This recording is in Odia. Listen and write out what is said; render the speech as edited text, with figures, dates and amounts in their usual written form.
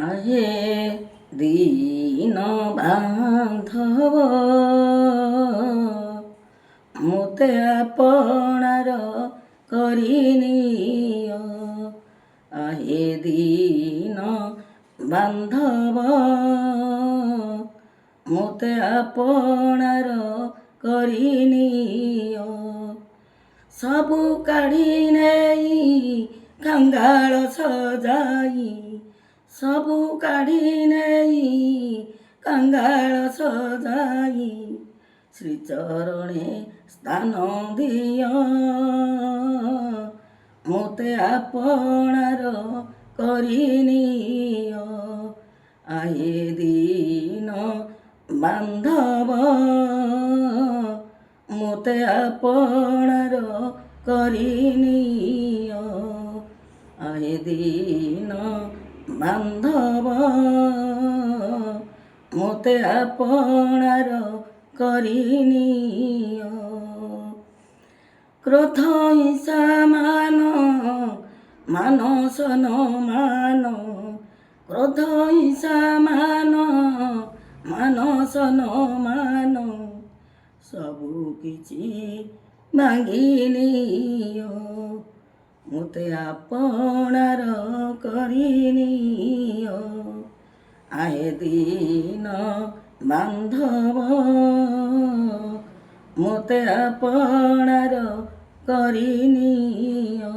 আহে দীন বান্ধব ମୋତେ ଆପଣାର କରିନିଅ ଆହେ ଦୀନ ବାନ୍ଧବ ମୋତେ ଆପଣାର କରିନିଅ ସବୁ କାଢ଼ି ନେଇ କାଙ୍ଗାଳ ସଜାଇ ସବୁ କାଢ଼ି ନେଇ କାଙ୍ଗାଳ ସଜାଇ ଶ୍ରୀଚରଣେ ସ୍ଥାନ ଦିଅ ମୋତେ ଆପଣାର କରିନିଅ ଆହେ ଦୀନ ବାନ୍ଧବ ମୋତେ ଆପଣାର କରିନିଅ ଆହେ ଦୀନ ବାନ୍ଧବ ମୋତେ ଆପଣାର କରିନିଅ କ୍ରୋଧ ହିଂସା ମାନସ ନ ମାନ କ୍ରୋଧ ହିଂସା ମାନସ ନ ମାନ ସବୁ କିଛି ଭାଙ୍ଗି ନିଅ ମୋତେ ଆପଣାର କରିନିଅ ଆହେ ଦୀନ ବାନ୍ଧବ ମୋତେ ଆପଣାର କରିନିଅ।